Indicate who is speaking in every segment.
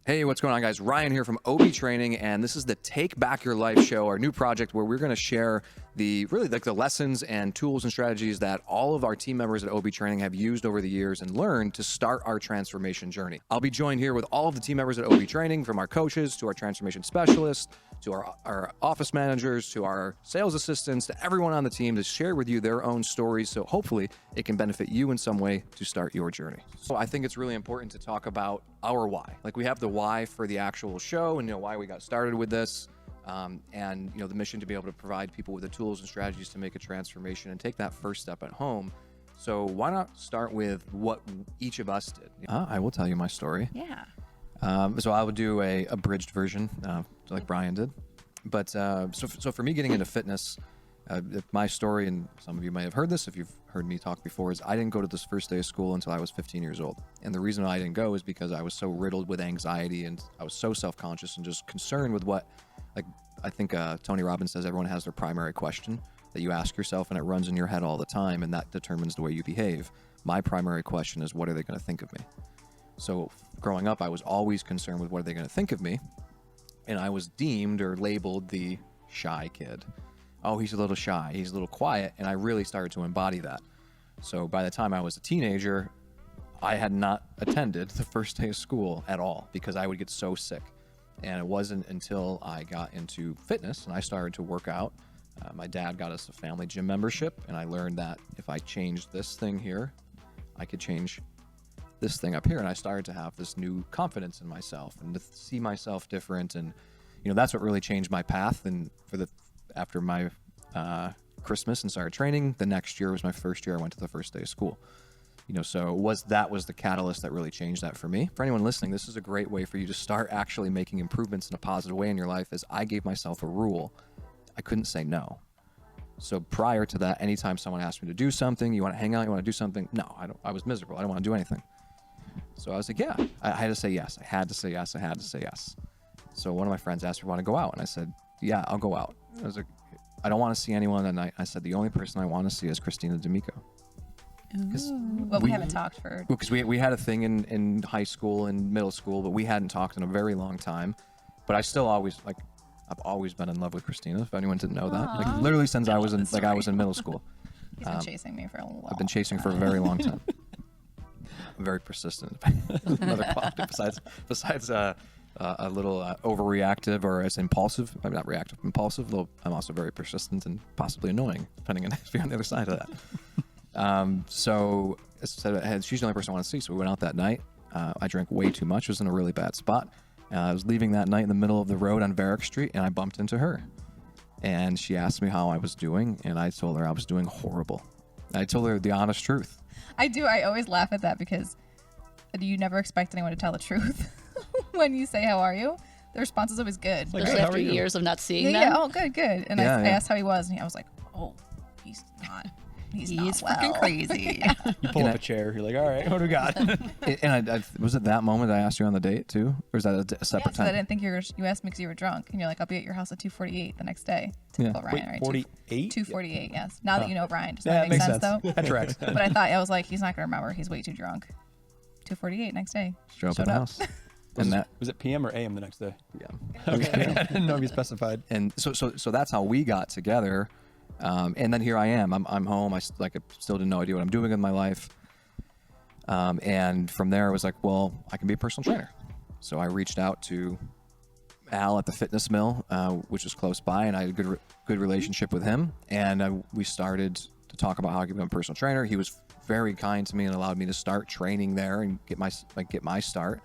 Speaker 1: Hey, what's going on, guys? Ryan here from OB Training, and this is the Take Back Your Life show, our new project where we're going to share the lessons and tools and strategies that all of our team members at OB Training have used over the years and learned to start our transformation journey. I'll be joined here with all of the team members at OB Training, from our coaches to our transformation specialists to our office managers to our sales assistants to everyone on the team to share with you their own stories, so hopefully it can benefit you in some way to start your journey. So I think it's really important to talk about our why. Like, we have the why for the actual show and why we got started with this, and the mission to be able to provide people with the tools and strategies to make a transformation and take that first step at home. So why not start with what each of us did? I will tell you my story.
Speaker 2: Yeah.
Speaker 1: So I would do a abridged version, like Brian did. But so for me, getting into fitness, my story, and some of you may have heard this if you've heard me talk before, is I didn't go to this first day of school until I was 15 years old. And the reason I didn't go is because I was so riddled with anxiety, and I was so self-conscious and just concerned with what, like, I think Tony Robbins says everyone has their primary question that you ask yourself, and it runs in your head all the time, and that determines the way you behave. My primary question is, what are they going to think of me? So growing up, I was always concerned with what are they going to think of me, and I was deemed or labeled the shy kid. Oh, he's a little shy, he's a little quiet, and I really started to embody that. So by the time I was a teenager, I had not attended the first day of school at all because I would get so sick. And it wasn't until I got into fitness and I started to work out. My dad got us a family gym membership, and I learned that if I changed this thing here, I could change this thing up here. And I started to have this new confidence in myself and to see myself different. And, that's what really changed my path. And after my Christmas and started training, the next year was my first year I went to the first day of school. So that was the catalyst that really changed that for me. For anyone listening, this is a great way for you to start actually making improvements in a positive way in your life. Is I gave myself a rule. I couldn't say no. So prior to that, anytime someone asked me to do something, you want to hang out, you want to do something? No, I don't. I was miserable. I don't want to do anything. So I was like, yeah, I had to say yes. I had to say yes. I had to say yes. So one of my friends asked me, want to go out? And I said, yeah, I'll go out. I was like, I don't want to see anyone that night. I said, the only person I want to see is Christina D'Amico.
Speaker 2: Well, we haven't talked for...
Speaker 1: Because we had a thing in high school and middle school, but we hadn't talked in a very long time. But I still always, I've always been in love with Christina, if anyone didn't know that. Like, literally since I was in middle school.
Speaker 2: He's been chasing me for a while.
Speaker 1: I've been chasing for a very long time. I'm very persistent. Another quality besides a little overreactive or as impulsive. I'm not reactive, impulsive, though I'm also very persistent and possibly annoying, depending on if you're on the other side of that. So as I said, she's the only person I want to see. So we went out that night. I drank way too much. I was in a really bad spot. I was leaving that night in the middle of the road on Varick Street, and I bumped into her. And she asked me how I was doing, and I told her I was doing horrible. I told her the honest truth.
Speaker 2: I do. I always laugh at that because you never expect anyone to tell the truth when you say, how are you? The response is always good.
Speaker 3: Especially after years of not seeing them.
Speaker 2: Yeah, oh, good. And I asked how he was, and I was like, oh, he's not. He's not
Speaker 3: freaking crazy.
Speaker 4: You pull up a chair. You're like, all right, what do we got?
Speaker 1: And I was it that moment I asked you on the date too, or is that a separate time?
Speaker 2: I didn't think you asked me because you were drunk, and you're like, I'll be at your house at 2:48 the next day. Typical Ryan, right?
Speaker 4: 48?
Speaker 2: 2:48, yes. Now that you know Brian, does
Speaker 4: that
Speaker 2: that make sense though?
Speaker 4: That tracks.
Speaker 2: But I was like, he's not gonna remember. He's way too drunk. 2:48 next day.
Speaker 1: Showed up at the house.
Speaker 4: And was it PM or AM the next day?
Speaker 1: Yeah.
Speaker 4: Okay. I didn't know if you specified.
Speaker 1: And so that's how we got together. And then here I am. I'm home. I still didn't know idea what I'm doing in my life. And from there, I was like, well, I can be a personal trainer. So I reached out to Al at the fitness mill, which was close by, and I had a good relationship with him. And we started to talk about how I could become a personal trainer. He was very kind to me and allowed me to start training there and get my start.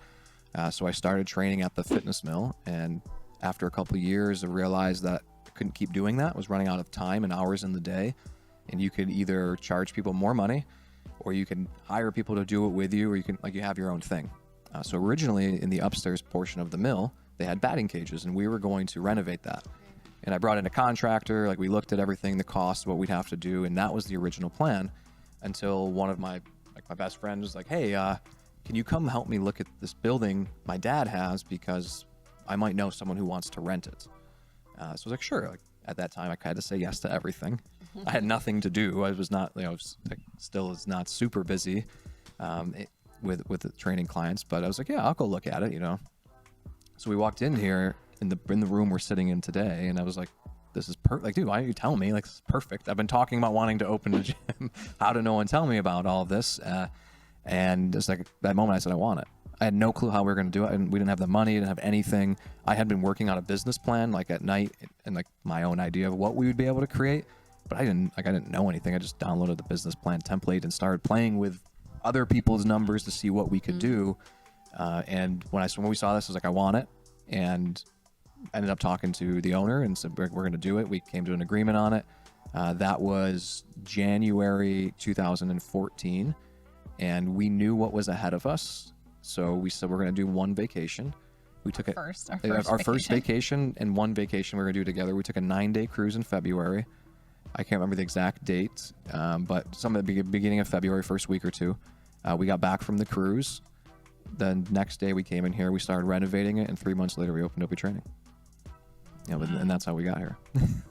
Speaker 1: So I started training at the fitness mill, and after a couple of years, I realized that couldn't keep doing that. I was running out of time and hours in the day, and you could either charge people more money, or you can hire people to do it with you, or you can you have your own thing. So originally in the upstairs portion of the mill, they had batting cages, and we were going to renovate that. And I brought in a contractor. We looked at everything, the cost, what we'd have to do, and that was the original plan. Until one of my best friends was like, "Hey, can you come help me look at this building my dad has, because I might know someone who wants to rent it." So I was like, sure. At that time, I had to say yes to everything. I had nothing to do. I was not, still is not super busy with the training clients. But I was like, yeah, I'll go look at it. So we walked in here in the room we're sitting in today, and I was like, this is perfect. Like, dude, why are you telling me? Like, this is perfect. I've been talking about wanting to open a gym. How did no one tell me about all of this? And it's like that moment I said, I want it. I had no clue how we were going to do it, and we didn't have the money, didn't have anything. I had been working on a business plan, like at night, and like my own idea of what we would be able to create. But I didn't know anything. I just downloaded the business plan template and started playing with other people's numbers to see what we could do. And when we saw this, I was like, I want it. And ended up talking to the owner and said, we're going to do it. We came to an agreement on it. That was January 2014. And we knew what was ahead of us. So we said, we're going to do one vacation. We took
Speaker 2: Our
Speaker 1: first vacation and one vacation we're going to do together. We took a 9-day cruise in February. I can't remember the exact date, but some of the beginning of February, first week or two. We got back from the cruise. The next day we came in here, we started renovating it, and 3 months later we opened up a training. And that's how we got here.